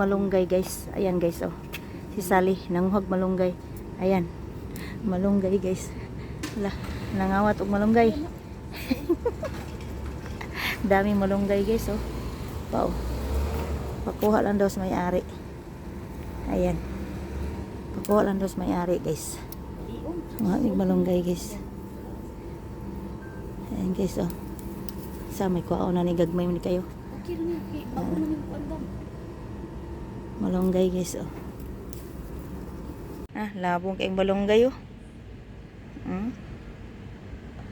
Malunggay guys. Ayan guys oh. Si Sally nanguhag malunggay. Ayan. Malunggay guys. Wala, nangawat og malunggay. Daming malunggay guys oh. Wow. Pakuha lang daw sa may-ari. Ayan. Pakuha lang daw sa may-ari guys. Mga malunggay guys. Ayan guys oh. Sa may kuha na ni gagmay mo ni kayo. Malunggay guys oh. Labong kayong malunggay oh.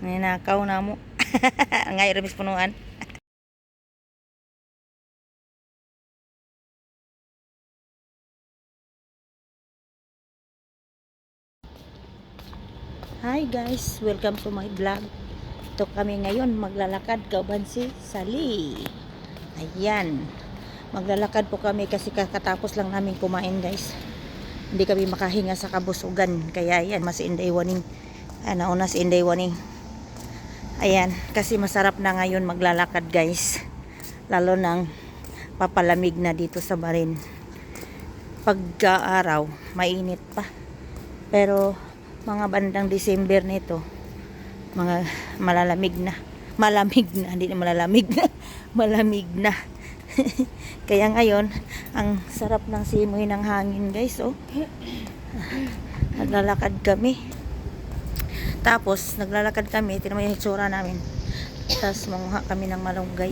Ninakaw na mo. Ngay remis punuan. Hi guys, welcome to my vlog. Ito kami ngayon maglalakad kauban si Sally. Ayan. Maglalakad po kami kasi kakatapos lang namin kumain guys. Hindi kami makahinga sa kabusugan. Kaya ayan, mas inday waning. Nauna si inday waning. Ayan, kasi masarap na ngayon maglalakad guys. Lalo nang papalamig na dito sa Barin. Pagka-araw, mainit pa. Pero mga bandang December nito, mga malamig na, hindi na malalamig na, malamig na. Kaya ngayon, ang sarap ng simoy ng hangin guys oh. Naglalakad kami. Tapos naglalakad kami, tingnan mo yung hitsura namin. Tapos manguha kami ng malunggay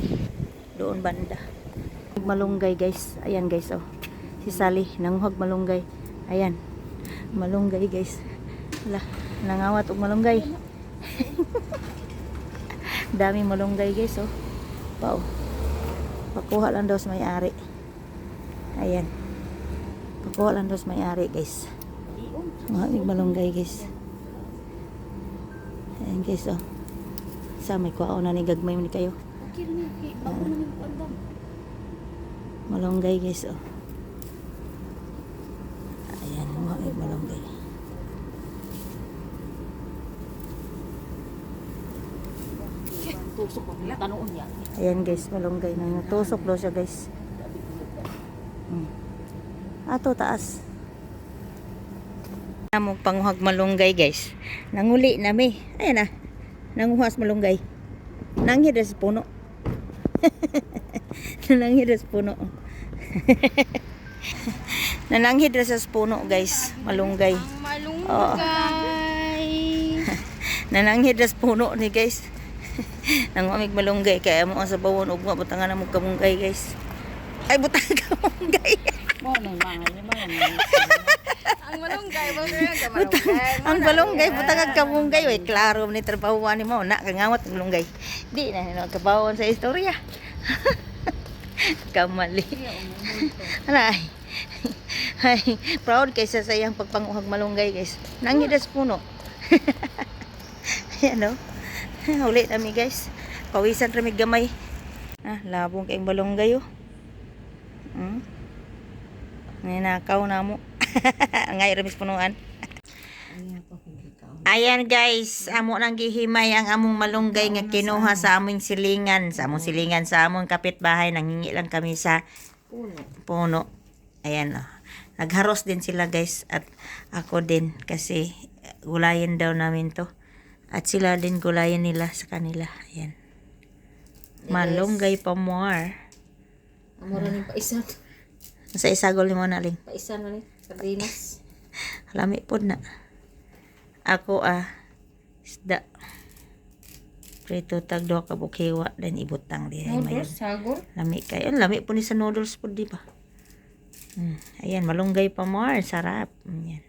doon banda. Malunggay guys, ayan guys oh. Si Sally nanguhag malunggay. Ayan. Malunggay guys. Wala, nangawat og malunggay. Daming malunggay guys oh. Wow. Pakuha lang daw sa may-ari. Ayan. Pakuha lang daw sa may-ari guys. Mga malunggay guys. Ayan guys oh. Sa may kuha na ni gagmay mo ni kayo. Malunggay guys oh. Ayan, mga malunggay. Ayan guys, malunggay na. Tusok daw siya guys. Ato taas. Namog panguhag malunggay guys. Nanguli nami. Ayan na. Nanguhas malunggay. Nanghidas puno. Nanghidas puno. Nananghid sa puno guys. Malunggay. Malunggay. Nananghid sa puno ni guys. Nangumig malunggay kaya mo sa bawon ug butangan na mo kamunggay guys. Ay butang kamunggay. Mo nang mahal ni Ang malunggay mo ka malunggay. Ang malunggay butang kamunggay way klaro ni trabaho ni mo na kangawat ng malunggay. Di na kabawon sa istorya. Kamali. Aray. Ay, proud kaysa sa iyang pagpanguhag malunggay guys. Nanghidas puno. Ayan o. Ulit nami guys. Pawisan rami gamay. Labong kayong malunggay o. Ninakaw na mo. Ngay remis punuan. Ayan guys, amo nang gihimay ang among malunggay nga kinuha sa among silingan. Sa among kapitbahay, nanghingi lang kami sa puno. Ayan o. Nagharos din sila guys at ako din kasi gulayan daw namin to. At sila din gulayan nila sa kanila. Ayan. Malunggay pa more. Amora ni paisa. Sa isagol ni mo na ling. Paisa na ni sardinas. Lami po na. Ako isda. Prito tag do ka bukiwa dan ibutang di. Noodles, sagor. Lami kayo. Lami po ni sa noodles po di ba? Ayan, malunggay pa more. Sarap. Ayan.